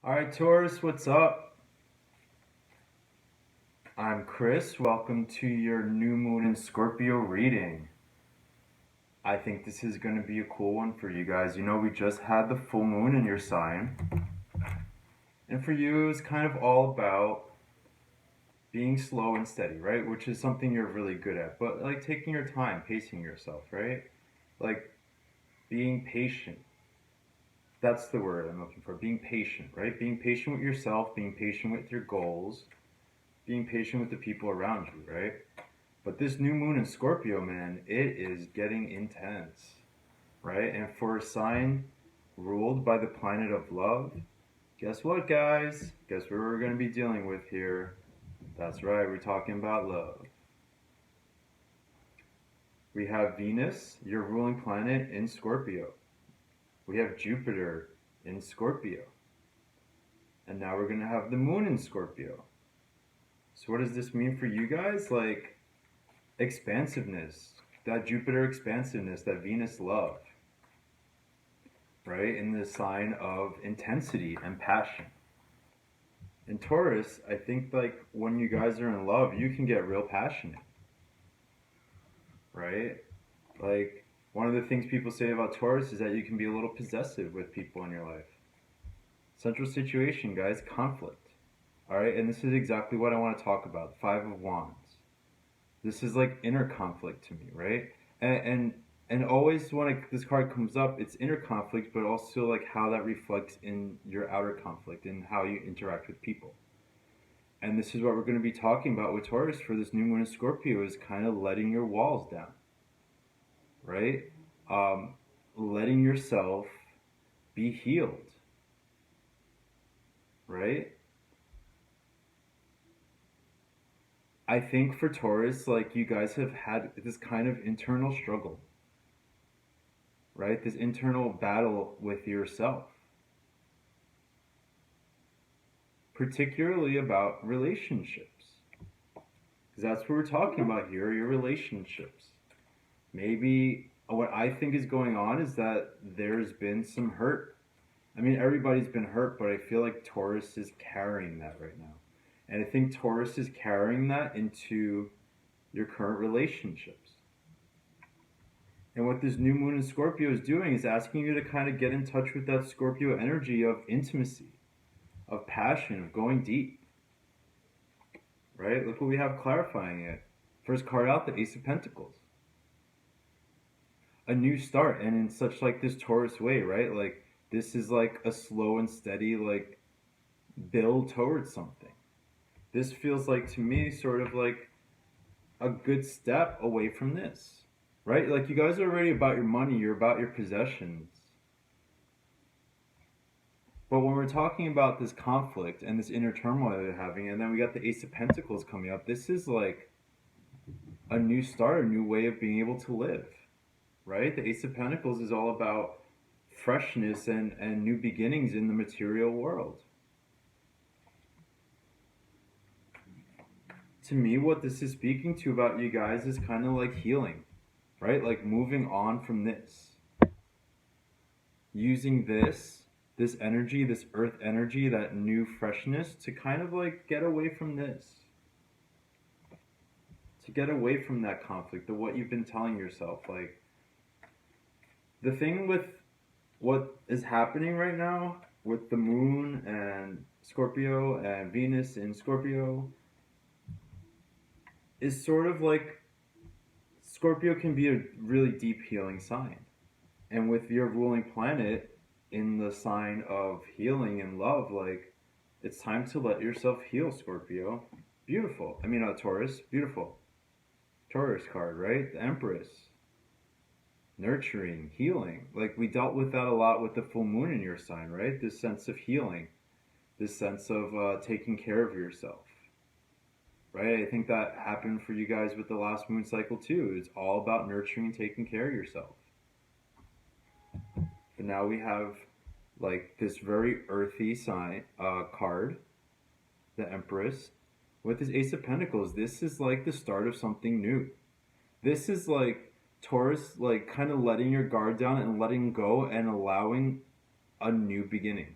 All right, Taurus, what's up? I'm Chris. Welcome to your new moon in Scorpio reading. I think this is going to be a cool one for you guys. We just had the full moon in your sign, and for you, it's kind of all about being slow and steady, right? Which is something you're really good at, but like taking your time, pacing yourself, right? Like being patient. That's the word I'm looking for. Being patient, right? Being patient with yourself, being patient with your goals, being patient with the people around you, right? But this new moon in Scorpio, man, it is getting intense, right? And for a sign ruled by the planet of love, guess what, guys? Guess what we're going to be dealing with here? That's right, we're talking about love. We have Venus, your ruling planet, in Scorpio. We have Jupiter in Scorpio. And now we're going to have the moon in Scorpio. So, what does this mean for you guys? Like, expansiveness, that Jupiter expansiveness, that Venus love, right? In the sign of intensity and passion. In Taurus, I think like when you guys are in love, you can get real passionate, right? Like one of the things people say about Taurus is that you can be a little possessive with people in your life. Central situation, guys, conflict. All right, and this is exactly what I want to talk about. Five of Wands. This is like inner conflict to me, right? And always when this card comes up, it's inner conflict, but also like how that reflects in your outer conflict and how you interact with people. And this is what we're going to be talking about with Taurus for this new moon in Scorpio is kind of letting your walls down, right? Um, Letting yourself be healed, right? I think for Taurus, like you guys have had this kind of internal struggle, right? This internal battle with yourself, particularly about relationships. Because that's what we're talking about here, your relationships. Maybe what I think is going on is that there's been some hurt. I mean, everybody's been hurt, but I feel like Taurus is carrying that right now. And I think Taurus is carrying that into your current relationships. And what this new moon in Scorpio is doing is asking you to kind of get in touch with that Scorpio energy of intimacy, of passion, of going deep. Right? Look what we have clarifying it. First card out, the Ace of Pentacles. A new start, and in such like this Taurus way, right? Like this is like a slow and steady like build towards something. This feels like to me sort of like a good step away from this. Right? Like you guys are already about your money, you're about your possessions. But when we're talking about this conflict and this inner turmoil they're having, and then we got the Ace of Pentacles coming up, this is like a new start, a new way of being able to live, right? The Ace of Pentacles is all about freshness and new beginnings in the material world. To me, what this is speaking to about you guys is kind of like healing, right? Like moving on from this. Using this energy, this earth energy, that new freshness to kind of like get away from this. To get away from that conflict, of what you've been telling yourself. Like, the thing with what is happening right now with the moon and Scorpio and Venus in Scorpio is sort of like Scorpio can be a really deep healing sign. And with your ruling planet in the sign of healing and love, like it's time to let yourself heal, Scorpio. Beautiful. I mean, Taurus, beautiful. Taurus card, right? The Empress. Nurturing, healing. Like we dealt with that a lot with the full moon in your sign, right? This sense of healing, this sense of taking care of yourself, right? I think that happened for you guys with the last moon cycle too. It's all about nurturing and taking care of yourself. But now we have like this very earthy sign card, the Empress, with this Ace of Pentacles. This is like the start of something new. This is like Taurus, like kind of letting your guard down and letting go and allowing a new beginning.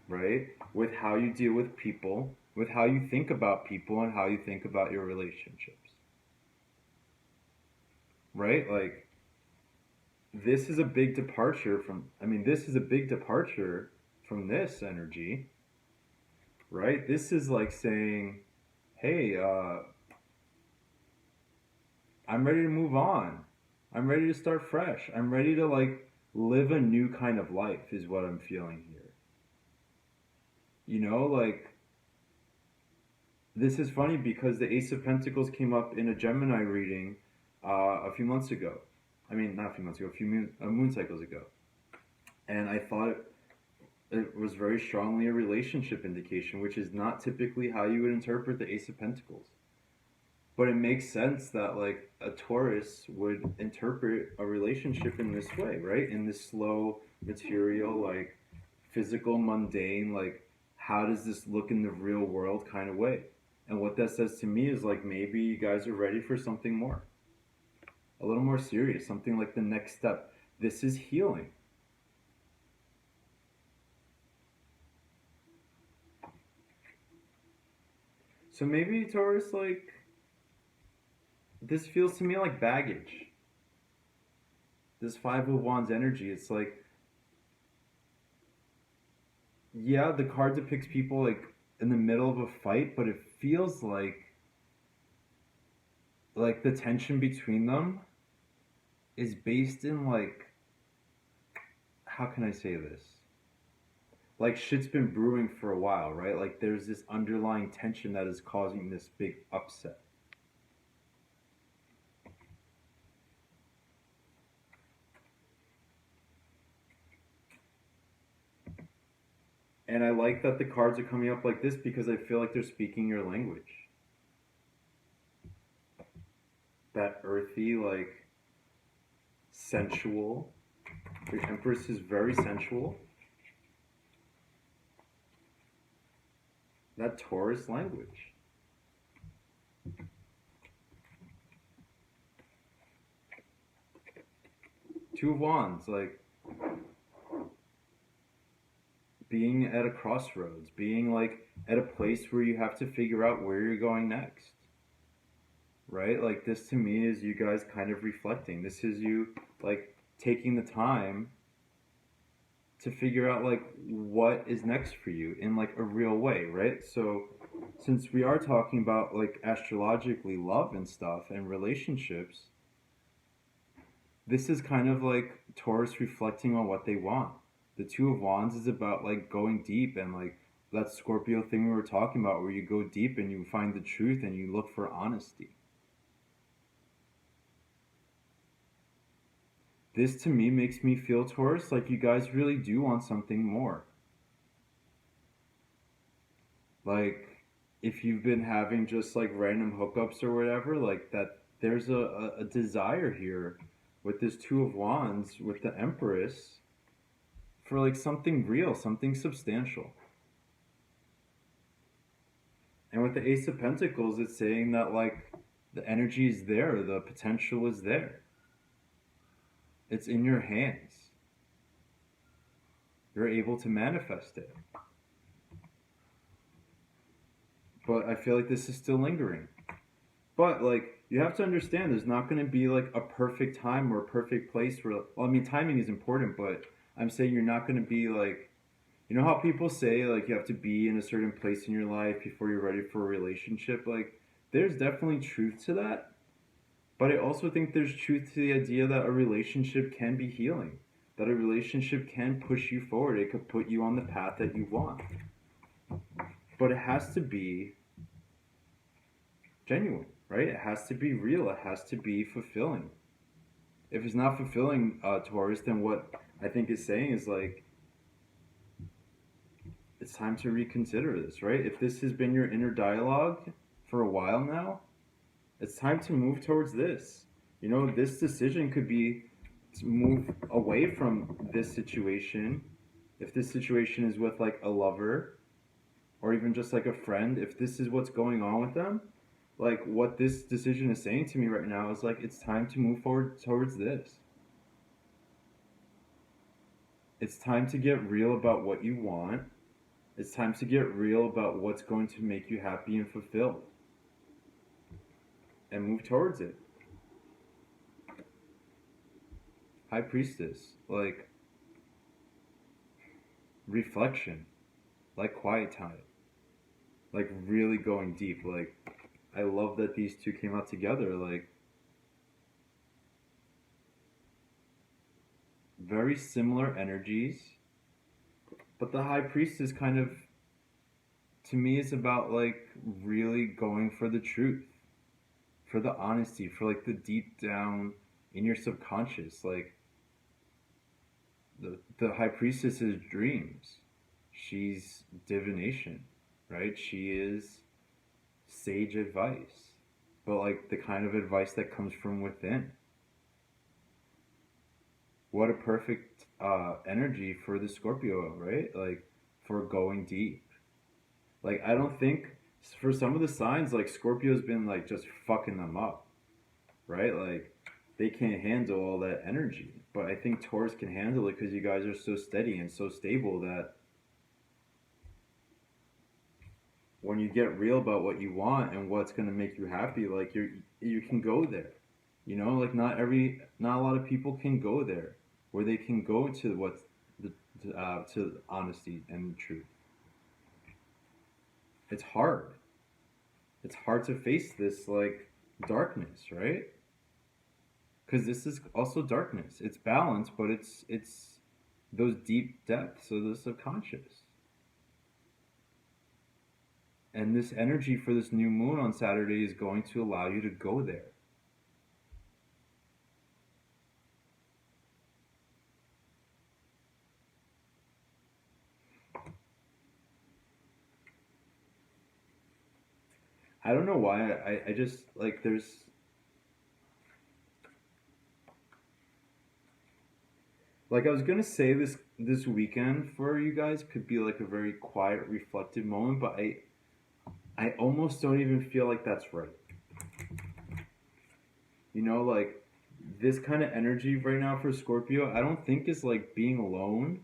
right? With how you deal with people, with how you think about people, and how you think about your relationships, right? Like, this is a big departure from, I mean, this is a big departure from this energy, right? This is like saying, hey, I'm ready to move on. I'm ready to start fresh. I'm ready to like live a new kind of life, is what I'm feeling here. You know, like, this is funny because the Ace of Pentacles came up in a Gemini reading a few months ago. I mean, not a few months ago, a few moon cycles ago. And I thought it was very strongly a relationship indication, which is not typically how you would interpret the Ace of Pentacles. But it makes sense that like a Taurus would interpret a relationship in this way, right? In this slow, material, like physical, mundane, like how does this look in the real world kind of way. And what that says to me is like maybe you guys are ready for something more, a little more serious, something like the next step. This is healing. So maybe Taurus, like, this feels to me like baggage. This Five of Wands energy, it's like, yeah, the card depicts people like in the middle of a fight, but it feels like the tension between them is based in like, how can I say this? Like shit's been brewing for a while, right? Like there's this underlying tension that is causing this big upset. And I like that the cards are coming up like this because I feel like they're speaking your language. That earthy, like sensual. The Empress is very sensual. That Taurus language. Two of Wands, like being at a crossroads, being like at a place where you have to figure out where you're going next. Right? Like this to me is you guys kind of reflecting. This is you like taking the time to figure out like what is next for you in like a real way, right? So since we are talking about like astrologically love and stuff and relationships, this is kind of like Taurus reflecting on what they want. The Two of Wands is about like going deep and like that Scorpio thing we were talking about where you go deep and you find the truth and you look for honesty. This to me makes me feel, Taurus, like you guys really do want something more. Like if you've been having just like random hookups or whatever, like that there's a desire here with this Two of Wands with the Empress for like something real, something substantial. And with the Ace of Pentacles, it's saying that like the energy is there, the potential is there. It's in your hands. You're able to manifest it. But I feel like this is still lingering. But like you have to understand there's not going to be like a perfect time or a perfect place where, well, I mean timing is important, but I'm saying you're not going to be like, you know how people say like you have to be in a certain place in your life before you're ready for a relationship? Like there's definitely truth to that. But I also think there's truth to the idea that a relationship can be healing. That a relationship can push you forward. It could put you on the path that you want. But it has to be genuine, right? It has to be real. It has to be fulfilling. If it's not fulfilling, Taurus, then what I think is saying is like, it's time to reconsider this, right? If this has been your inner dialogue for a while now, it's time to move towards this. You know, this decision could be to move away from this situation. If this situation is with like a lover or even just like a friend, if this is what's going on with them, like what this decision is saying to me right now is like it's time to move forward towards this. It's time to get real about what you want It's time to get real about what's going to make you happy and fulfilled and move towards it. High Priestess, like reflection, like quiet time, like really going deep. Like, I love that these two came out together. Like, very similar energies, but the High Priestess kind of, to me, is about like really going for the truth, for the honesty, for like the deep down in your subconscious. Like, the High Priestess is dreams. She's divination, right? She is sage advice, but like the kind of advice that comes from within. What a perfect energy for the Scorpio, right? Like, for going deep. Like, I don't think for some of the signs, like Scorpio's been like just fucking them up, right? Like, they can't handle all that energy. But I think Taurus can handle it because you guys are so steady and so stable that when you get real about what you want and what's gonna make you happy, like you can go there. You know, like not a lot of people can go there, where they can go to what's the to honesty and truth. It's hard. It's hard to face this like darkness, right? Because this is also darkness. It's balance, but it's those deep depths of the subconscious. And this energy for this new moon on Saturday is going to allow you to go there. I don't know why. I just like there's like I was gonna say this weekend for you guys could be like a very quiet, reflective moment, but I almost don't even feel like that's right. You know, like this kind of energy right now for Scorpio, I don't think is like being alone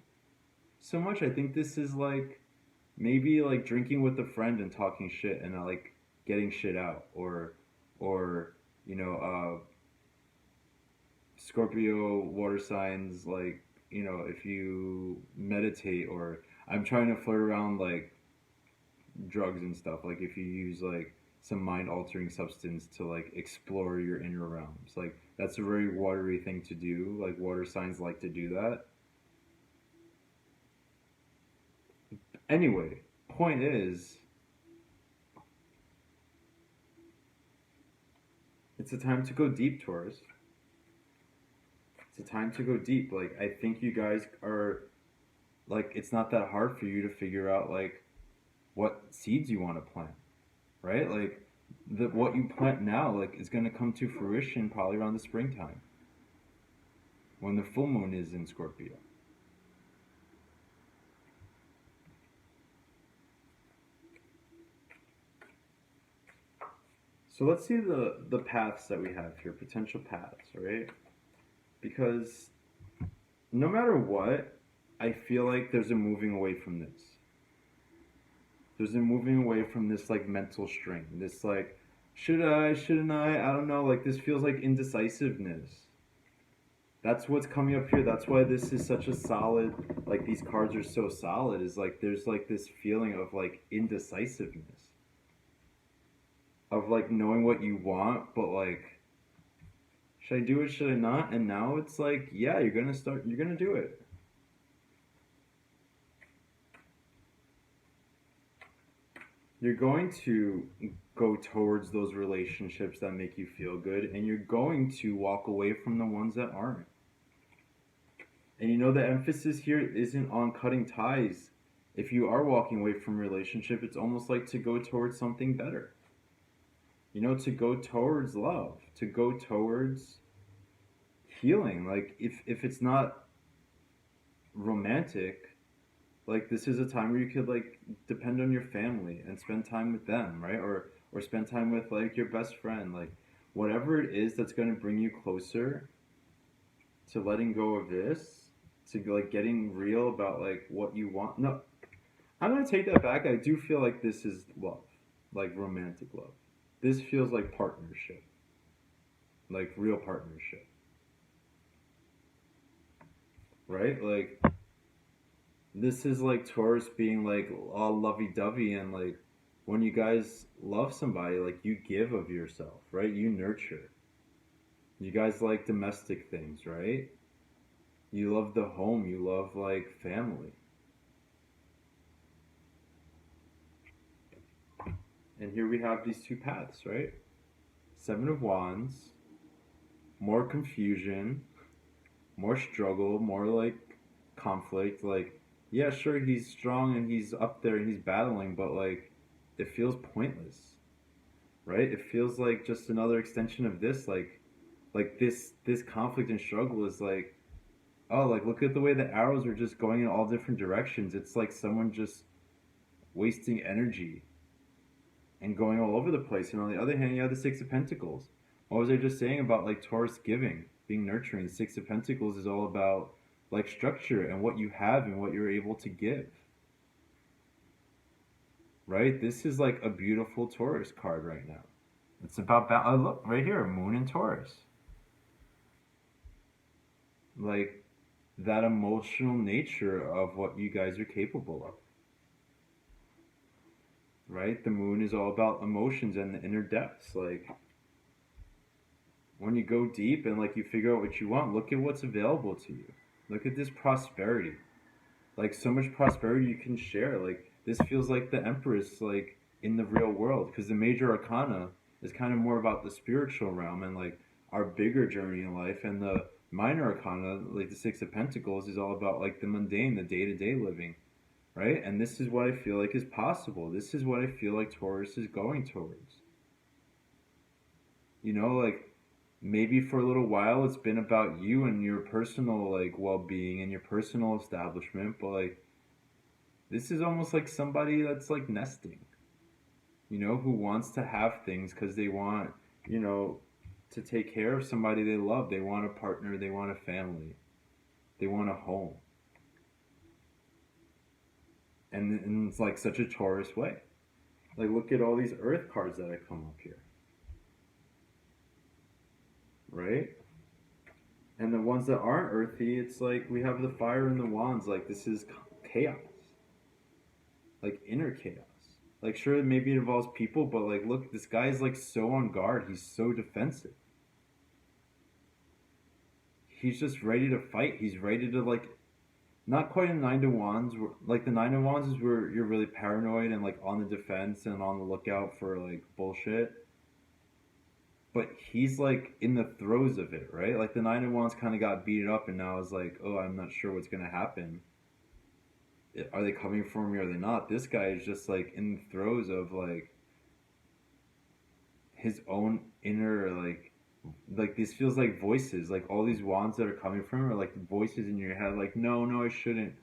so much. I think this is like maybe like drinking with a friend and talking shit and like getting shit out, or you know, Scorpio water signs, like, you know, if you meditate, or I'm trying to flirt around like drugs and stuff, like if you use like some mind altering substance to like explore your inner realms, like that's a very watery thing to do. Like, water signs like to do that. Anyway, point is, it's a time to go deep, Taurus. It's a time to go deep. Like, I think you guys are, like, it's not that hard for you to figure out like what seeds you want to plant, right? Like, what you plant now like is going to come to fruition probably around the springtime when the full moon is in Scorpio. So let's see the paths that we have here, potential paths, right? Because no matter what, I feel like there's a moving away from this. There's a moving away from this like mental strain. This like, should I, shouldn't I don't know, like this feels like indecisiveness. That's what's coming up here. That's why this is such a solid, like these cards are so solid, is like there's like this feeling of like indecisiveness. Of like knowing what you want, but like, should I do it, should I not? And now it's like, yeah, you're gonna do it. You're going to go towards those relationships that make you feel good, and you're going to walk away from the ones that aren't. And you know, the emphasis here isn't on cutting ties. If you are walking away from a relationship, it's almost like to go towards something better. You know, to go towards love, to go towards healing. Like, if it's not romantic, like this is a time where you could like depend on your family and spend time with them, right? Or spend time with like your best friend, like whatever it is that's going to bring you closer to letting go of this, to like getting real about like what you want. No, I'm gonna take that back. I do feel like this is love, like romantic love. This feels like partnership, like real partnership, right? Like this is like Taurus being like all lovey-dovey, and like when you guys love somebody, like you give of yourself, right? You nurture. You guys like domestic things, right? You love the home. You love like family. And here we have these two paths, right? Seven of Wands, more confusion, more struggle, more like conflict. Like, yeah, sure, he's strong and he's up there and he's battling, but like, it feels pointless, right? It feels like just another extension of this. Like this conflict and struggle is like, oh, like look at the way the arrows are just going in all different directions. It's like someone just wasting energy and going all over the place. And on the other hand, you have the Six of Pentacles. What was I just saying about like Taurus giving, being nurturing? The Six of Pentacles is all about like structure and what you have and what you're able to give. Right? This is like a beautiful Taurus card right now. It's about oh, look right here, Moon and Taurus. Like that emotional nature of what you guys are capable of. Right? The Moon is all about emotions and the inner depths. Like when you go deep and like you figure out what you want, look at what's available to you. Look at this prosperity. Like so much prosperity you can share. Like this feels like the Empress like in the real world, because the major arcana is kind of more about the spiritual realm and like our bigger journey in life, and the minor arcana, like the Six of Pentacles, is all about like the mundane, the day-to-day living, right? And this is what I feel like is possible. This is what I feel like Taurus is going towards. You know, like maybe for a little while it's been about you and your personal like well-being and your personal establishment, but like this is almost like somebody that's like nesting, you know, who wants to have things because they want, you know, to take care of somebody they love. They want a partner, they want a family, they want a home. And it's like such a Taurus way. Like look at all these earth cards that I come up here, right? And the ones that aren't earthy, it's like we have the fire and the wands. Like this is chaos, like inner chaos. Like sure, maybe it involves people, but like look, this guy is like so on guard. He's so defensive. He's just ready to fight. He's ready to like, not quite a nine of wands. Like the nine of wands is where you're really paranoid and like on the defense and on the lookout for like bullshit. But he's like in the throes of it, right? Like the nine of wands kind of got beat up, and now is like, oh, I'm not sure what's gonna happen. Are they coming for me or are they not? This guy is just like in the throes of like his own inner like this feels like voices, like all these wands that are coming from him are like voices in your head, like no, I shouldn't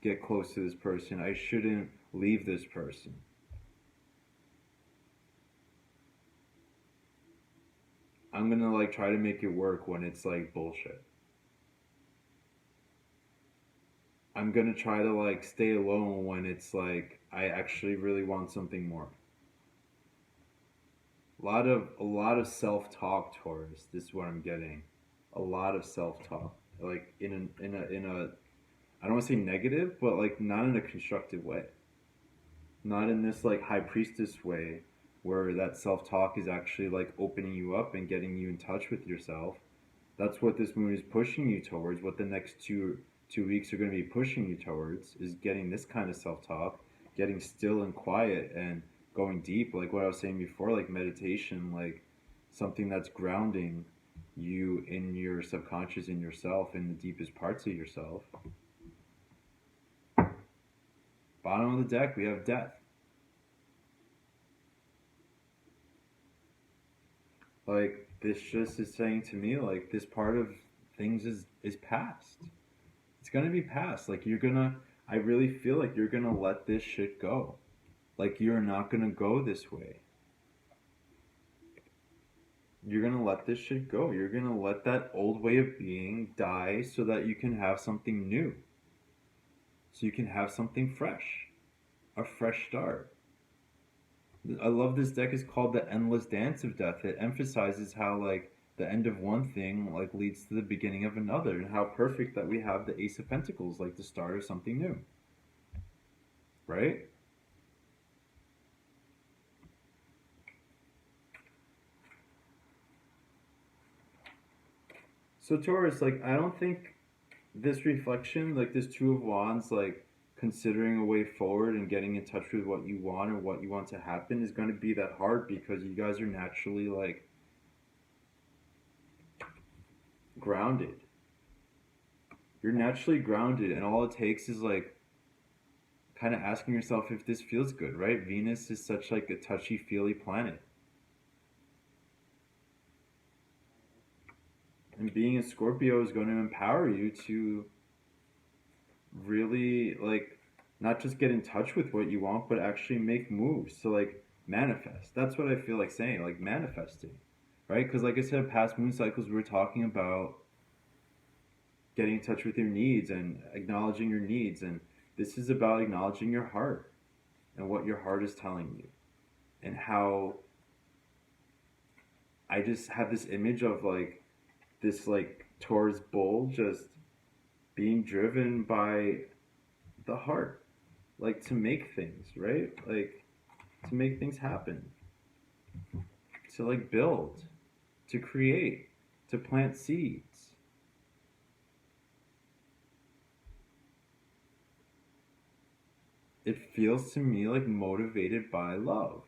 get close to this person, I shouldn't leave this person. I'm gonna like try to make it work when it's like bullshit. I'm gonna try to like stay alone when it's like I actually really want something more. A lot of self talk, Taurus. This is what I'm getting. A lot of self talk, like in a I don't want to say negative, but like not in a constructive way. Not in this like high priestess way, where that self talk is actually like opening you up and getting you in touch with yourself. That's what this moon is pushing you towards. What the next two weeks are going to be pushing you towards is getting this kind of self talk, getting still and quiet, and going deep. Like what I was saying before, like meditation, like something that's grounding you in your subconscious, in yourself, in the deepest parts of yourself. Bottom of the deck, we have death. Like this just is saying to me, like this part of things is past. It's gonna be past. Like you're gonna, I really feel like you're gonna let this shit go. Like you're not gonna go this way. You're gonna let this shit go. You're gonna let that old way of being die so that you can have something new. so you can have something fresh, a fresh start. I love this deck is called the Endless Dance of Death. It emphasizes how like the end of one thing like leads to the beginning of another, and how perfect that we have the Ace of Pentacles, like the start of something new, right? So Taurus, like I don't think this reflection, like this Two of Wands, like considering a way forward and getting in touch with what you want or what you want to happen is going to be that hard, because you guys are naturally like grounded. You're naturally grounded, and all it takes is like kind of asking yourself if this feels good, right? Venus is such like a touchy feely planet. And being a Scorpio is going to empower you to really like not just get in touch with what you want, but actually make moves to like manifest. That's what I feel like saying, like manifesting, right? Because like I said, past moon cycles we were talking about getting in touch with your needs and acknowledging your needs, and this is about acknowledging your heart and what your heart is telling you, and how I just have this image of like this like Taurus bull just being driven by the heart, like to make things, right? Like to make things happen, to like build, to create, to plant seeds. It feels to me like motivated by love,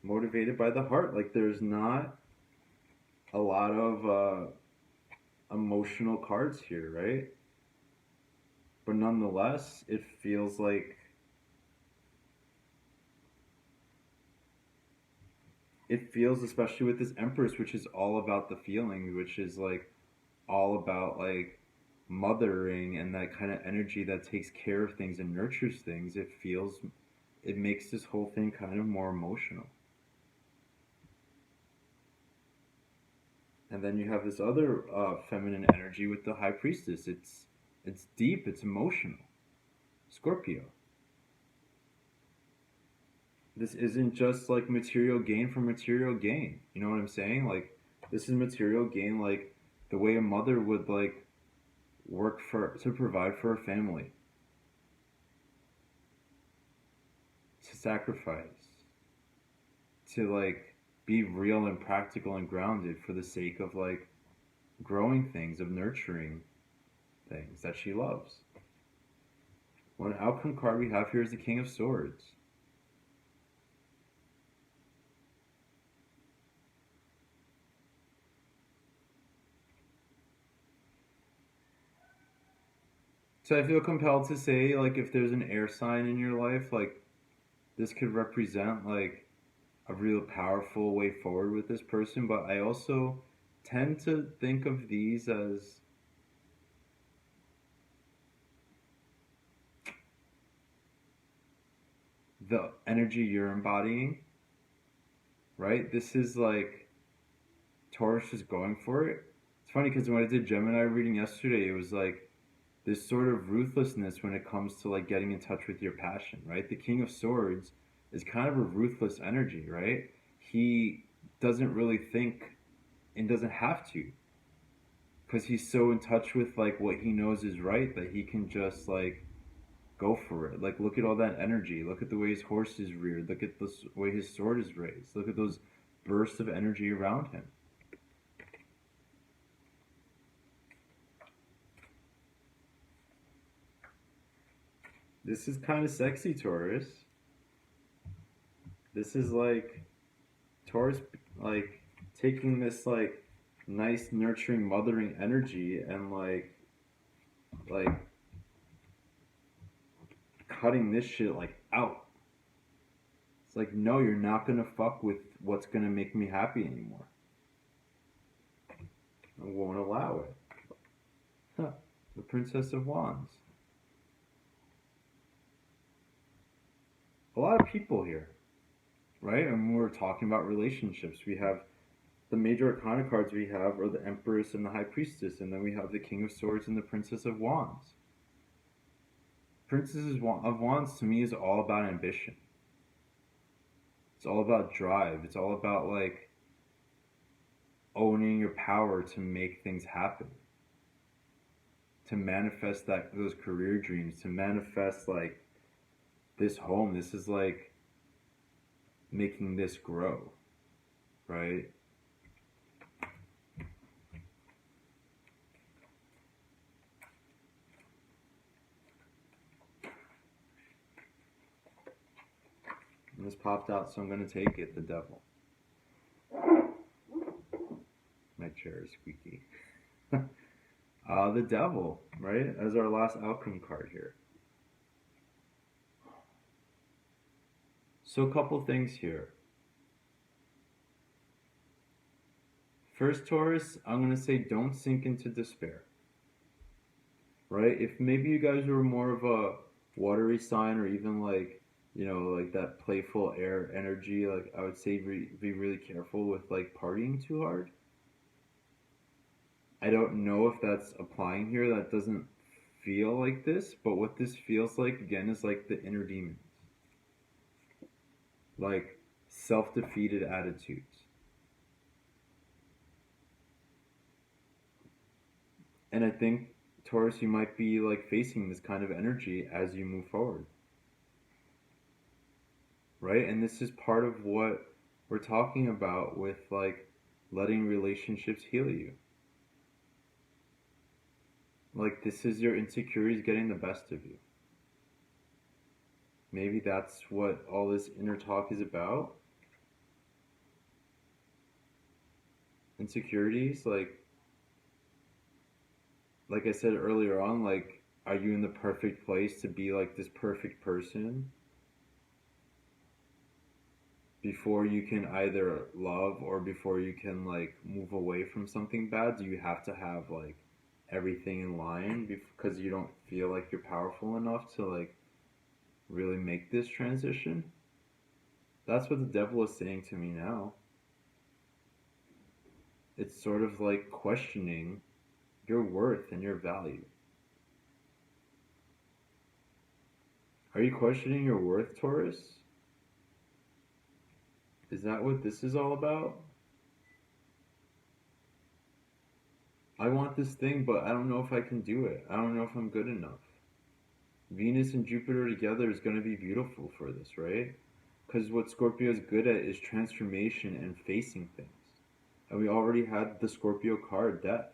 motivated by the heart. Like there's not a lot of emotional cards here, right? But nonetheless, it feels like it feels, especially with this Empress, which is all about the feeling, which is like all about like mothering and that kind of energy that takes care of things and nurtures things. It feels, it makes this whole thing kind of more emotional. And then you have this other feminine energy with the High Priestess. It's deep, it's emotional. Scorpio. This isn't just like material gain for material gain. You know what I'm saying? Like this is material gain, like the way a mother would like work for to provide for her family, to sacrifice, to like be real and practical and grounded for the sake of like growing things, of nurturing things that she loves. One outcome card we have here is the King of Swords. So I feel compelled to say, like, if there's an air sign in your life, like, this could represent, like, a real powerful way forward with this person. But I also tend to think of these as the energy you're embodying, right? This is like Taurus is going for it. It's funny because when I did Gemini reading yesterday, it was like this sort of ruthlessness when it comes to like getting in touch with your passion, right? The King of Swords is kind of a ruthless energy, right? He doesn't really think and doesn't have to, because he's so in touch with like what he knows is right that he can just like go for it. Like look at all that energy. Look at the way his horse is reared. Look at the way his sword is raised. Look at those bursts of energy around him. This is kind of sexy, Taurus. This is like Taurus, like taking this like nice nurturing mothering energy and like cutting this shit like out. It's like, no, you're not gonna fuck with what's gonna make me happy anymore. I won't allow it. Huh. The Princess of Wands. A lot of people here, right? And when we're talking about relationships, we have the major arcana cards we have are the Empress and the High Priestess, and then we have the King of Swords and the Princess of Wands. of Wands to me is all about ambition. It's all about drive. It's all about like owning your power to make things happen, to manifest those career dreams, to manifest like this home. This is like making this grow, right? And this popped out, so I'm gonna take it. The Devil. My chair is squeaky. The Devil, right? As our last outcome card here. So a couple things here. First, Taurus, I'm going to say don't sink into despair. Right? If maybe you guys were more of a watery sign, or even like, like that playful air energy, like I would say be really careful with like partying too hard. I don't know if that's applying here. That doesn't feel like this, but what this feels like again is like the inner demons. Like self-defeated attitudes. And I think, Taurus, you might be like facing this kind of energy as you move forward. Right? And this is part of what we're talking about with like letting relationships heal you. Like this is your insecurities getting the best of you. Maybe that's what all this inner talk is about. Insecurities, like I said earlier on, like, are you in the perfect place to be like this perfect person before you can either love or before you can like move away from something bad? Do you have to have like everything in line because you don't feel like you're powerful enough to like really make this transition? That's what the Devil is saying to me now. It's sort of like questioning your worth and your value. Are you questioning your worth, Taurus? Is that what this is all about? I want this thing, but I don't know if I can do it. I don't know if I'm good enough. Venus and Jupiter together is going to be beautiful for this, right? Because what Scorpio is good at is transformation and facing things. And we already had the Scorpio card, Death.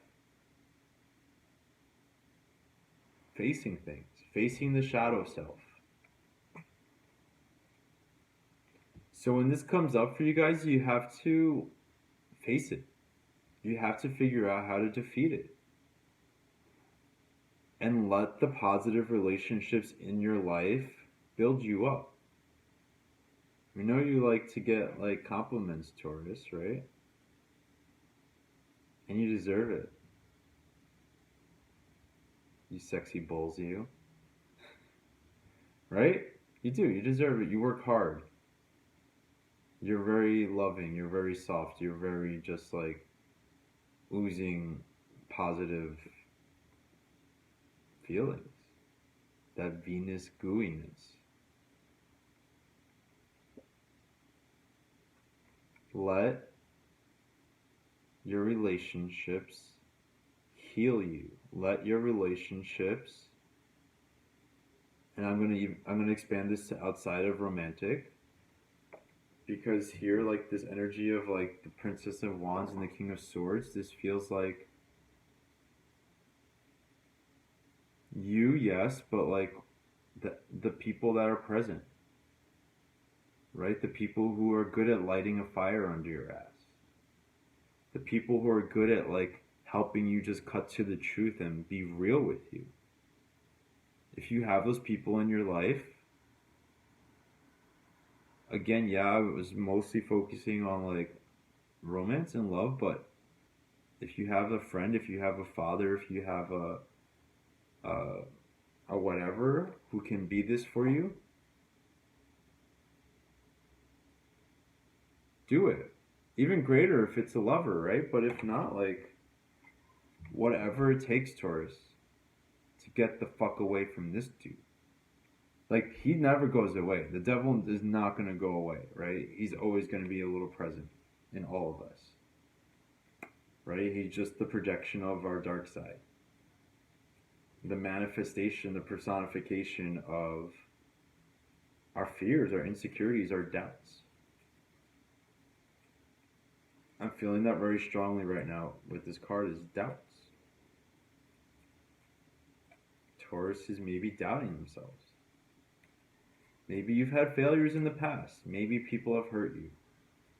Facing things. Facing the shadow self. So when this comes up for you guys, you have to face it. You have to figure out how to defeat it. And let the positive relationships in your life build you up. We know you like to get like compliments, Taurus, right? And you deserve it. You sexy bulls, you. Right? You do. You deserve it. You work hard. You're very loving. You're very soft. You're very just like oozing positive feelings. That Venus gooiness. Let your relationships heal you. Let your relationships, and I'm gonna expand this to outside of romantic, because here, like this energy of like the Princess of Wands and the King of Swords, this feels like you, yes, but like the people that are present, right? The people who are good at lighting a fire under your ass. The people who are good at like helping you just cut to the truth and be real with you. If you have those people in your life, again, yeah, I was mostly focusing on like romance and love, but if you have a friend, if you have a father, if you have a whatever who can be this for you, do it. Even greater if it's a lover, right? But if not, like, whatever it takes, Taurus, to get the fuck away from this dude. Like, he never goes away. The devil is not going to go away, right? He's always going to be a little present in all of us, right? He's just the projection of our dark side, the manifestation, the personification of our fears, our insecurities, our doubts. I'm feeling that very strongly right now with this card is doubts. Taurus is maybe doubting themselves. Maybe you've had failures in the past. Maybe people have hurt you.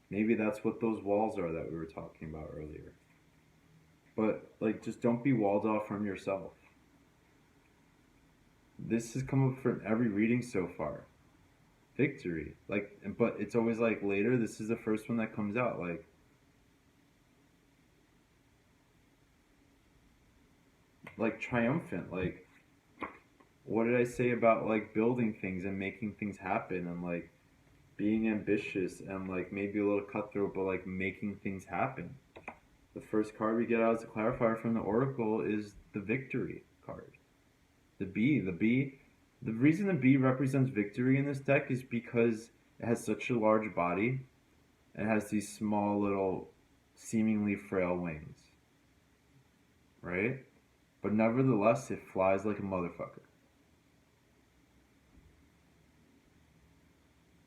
Maybe that's what those walls are that we were talking about earlier. But, like, just don't be walled off from yourself. This has come up from every reading so far. Victory. Like, but it's always like later, this is the first one that comes out. Like triumphant. Like, what did I say about, like, building things and making things happen and, like, being ambitious and, like, maybe a little cutthroat, but, like, making things happen. The first card we get out as a clarifier from the Oracle is the victory card. The bee. The reason the bee represents victory in this deck is because it has such a large body and has these small little seemingly frail wings. Right? But nevertheless, it flies like a motherfucker.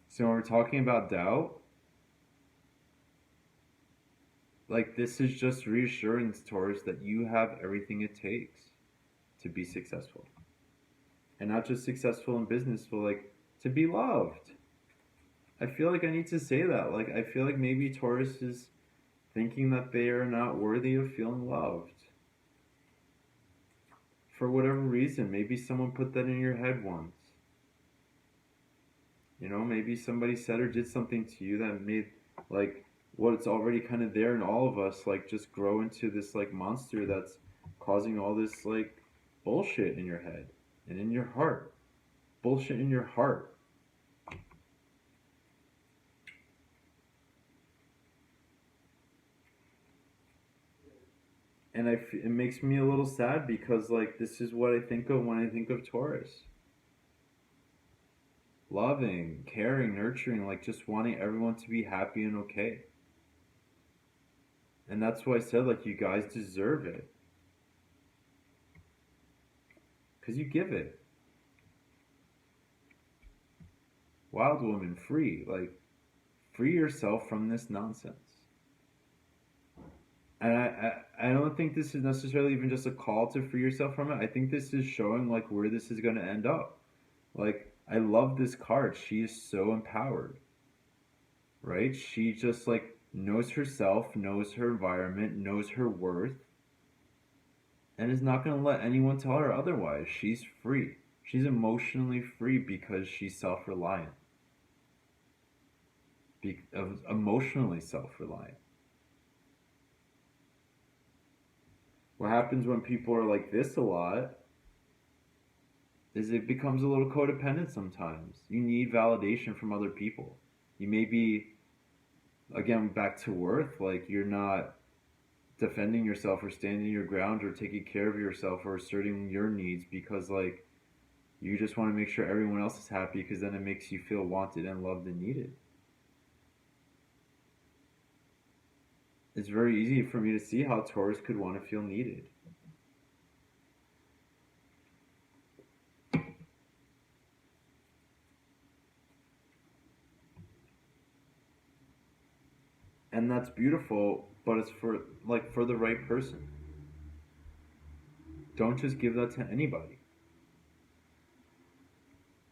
So when we're talking about doubt, like, this is just reassurance, Taurus, that you have everything it takes to be successful. And not just successful in business, but, like, to be loved. I feel like I need to say that. Like, I feel like maybe Taurus is thinking that they are not worthy of feeling loved. For whatever reason, maybe someone put that in your head once. You know, maybe somebody said or did something to you that made, like, what's already kind of there in all of us, like, just grow into this, like, monster that's causing all this, like, bullshit in your head and in your heart. Bullshit in your heart. And it makes me a little sad because, like, this is what I think of when I think of Taurus. Loving, caring, nurturing, like, just wanting everyone to be happy and okay. And that's why I said, like, you guys deserve it. Because you give it. Wild woman, free. Like, free yourself from this nonsense. And I don't think this is necessarily even just a call to free yourself from it. I think this is showing, like, where this is going to end up. Like, I love this card. She is so empowered. Right? She just, like, knows herself, knows her environment, knows her worth, and is not going to let anyone tell her otherwise. She's free. She's emotionally free because she's self-reliant. Emotionally self-reliant. What happens when people are like this a lot is it becomes a little codependent sometimes. You need validation from other people. You may be, again, back to worth, like, you're not defending yourself or standing your ground or taking care of yourself or asserting your needs because, like, you just want to make sure everyone else is happy because then it makes you feel wanted and loved and needed. It's very easy for me to see how Taurus could want to feel needed. And that's beautiful, but it's for, like, for the right person. Don't just give that to anybody.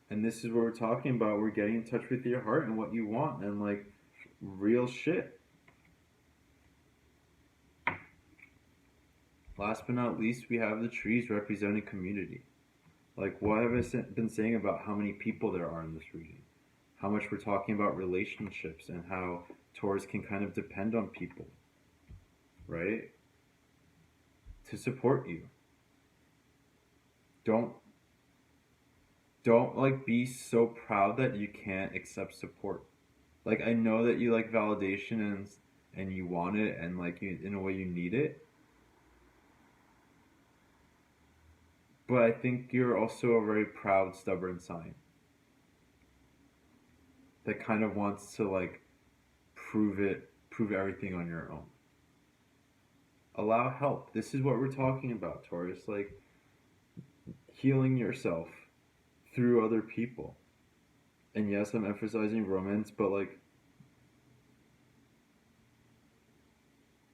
And this is what we're talking about. We're getting in touch with your heart and what you want and, like, real shit. Last but not least, we have the trees representing community. Like, what have I been saying about how many people there are in this reading? How much we're talking about relationships and how Taurus can kind of depend on people, right? To support you. Don't like be so proud that you can't accept support. Like, I know that you like validation and you want it and, like, you, in a way you need it. But I think you're also a very proud, stubborn sign. that kind of wants to like prove everything on your own. Allow help. This is what we're talking about, Taurus. Like healing yourself through other people. And yes, I'm emphasizing romance, but like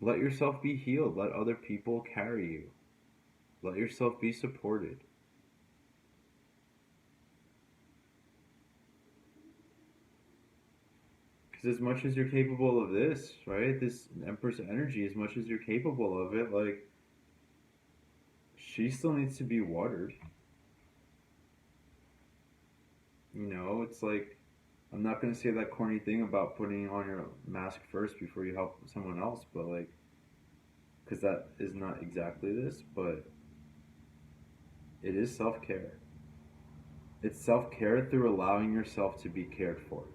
let yourself be healed. Let other people carry you. Let yourself be supported. Because as much as you're capable of this, right? This Empress energy, as much as you're capable of it, like she still needs to be watered. You know, it's like I'm not gonna say that corny thing about putting on your mask first before you help someone else, but like, because that is not exactly this, but it is self care. It's self care through allowing yourself to be cared for.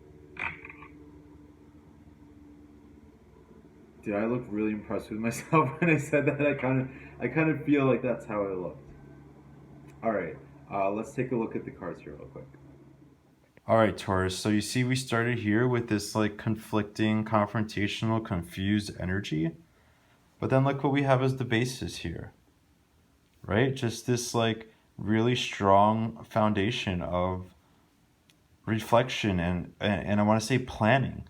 Did I look really impressed with myself when I said that? I kind of feel like that's how I looked. All right, let's take a look at the cards here real quick. All right, Taurus. So you see, we started here with this like conflicting, confrontational, confused energy, but then look what we have as the basis here, right? Just this like really strong foundation of reflection and I want to say planning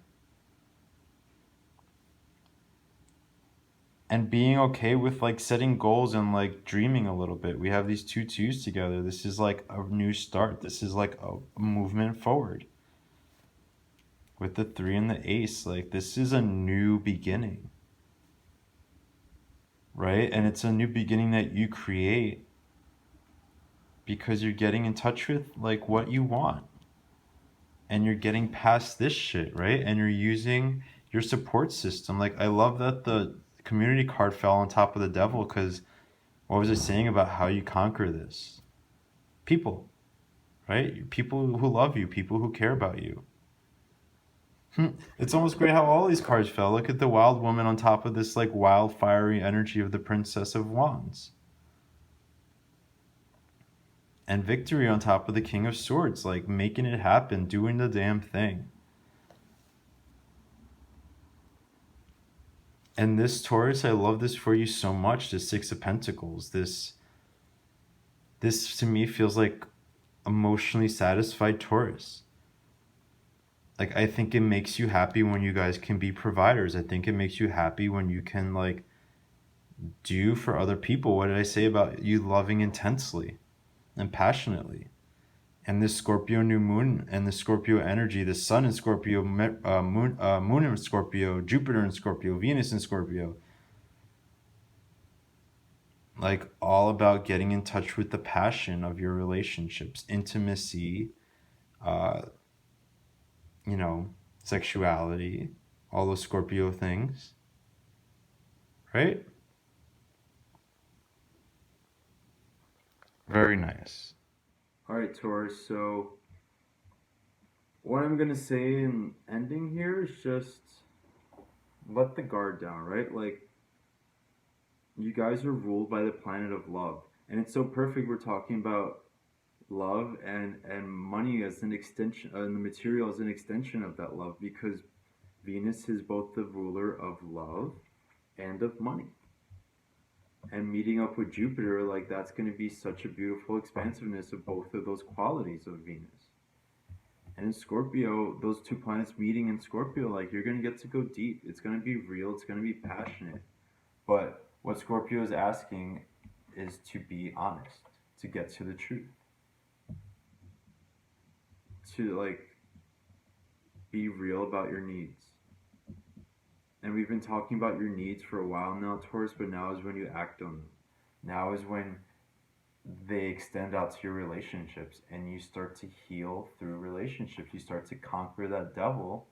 and being okay with like setting goals and like dreaming a little bit. We have these two twos together. This is like a new start. This is like a movement forward. With the three and the ace, like this is a new beginning, right? And it's a new beginning that you create because you're getting in touch with like what you want and you're getting past this shit, right? And you're using your support system. Like I love that the community card fell on top of the devil, because what was it saying about how you conquer this? People, right? People who love you, people who care about you. It's almost great how all these cards fell. Look at the wild woman on top of this like wild fiery energy of the Princess of Wands. And victory on top of the King of Swords, like making it happen, doing the damn thing. And this Taurus, I love this for you so much, the Six of Pentacles. This to me feels like emotionally satisfied Taurus. Like I think it makes you happy when you guys can be providers. I think it makes you happy when you can like do for other people. What did I say about you loving intensely and passionately? And this Scorpio new moon and the Scorpio energy, the sun in Scorpio, moon in Scorpio, Jupiter in Scorpio, Venus in Scorpio, like all about getting in touch with the passion of your relationships, intimacy, uh, you know, sexuality, all those Scorpio things, right? Very nice. All right, Taurus. So what I'm gonna say in ending here is just let the guard down, right? Like you guys are ruled by the planet of love, and it's so perfect. We're talking about love and money as an extension, and the material as an extension of that love, because Venus is both the ruler of love and of money. And meeting up with Jupiter, like that's going to be such a beautiful expansiveness of both of those qualities of Venus. And in Scorpio, those two planets meeting in Scorpio, like you're going to get to go deep. It's going to be real. It's going to be passionate. But what Scorpio is asking is to be honest, to get to the truth, to like be real about your needs. And we've been talking about your needs for a while now, Taurus, but now is when you act on them. Now is when they extend out to your relationships and you start to heal through relationships. You start to conquer that devil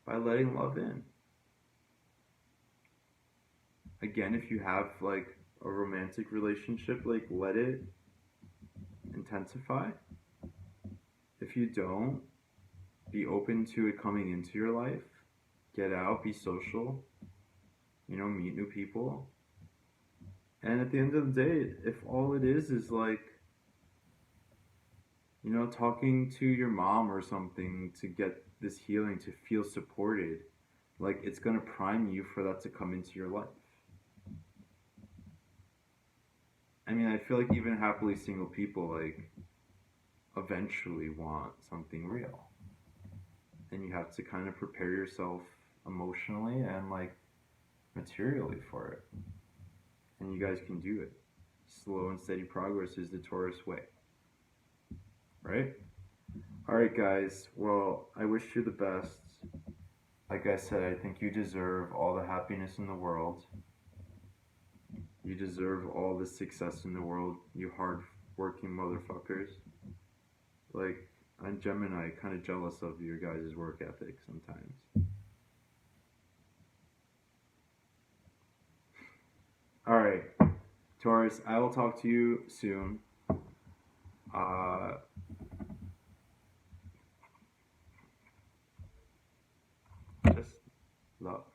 by letting love in. Again, if you have like a romantic relationship, like let it intensify. If you don't, be open to it coming into your life. Get out, be social, meet new people. And at the end of the day, if all it is like, You know, talking to your mom or something to get this healing, to feel supported. Like, it's gonna prime you for that to come into your life. I mean, I feel like even happily single people, like, eventually want something real. And you have to kind of prepare yourself emotionally and, like, materially for it. And you guys can do it. Slow and steady progress is the Taurus way. Right? Alright, guys. Well, I wish you the best. Like I said, I think you deserve all the happiness in the world. You deserve all the success in the world, you hard-working motherfuckers. Like, I'm Gemini, kind of jealous of your guys' work ethic sometimes. Alright, Taurus, I will talk to you soon. Uh, just love.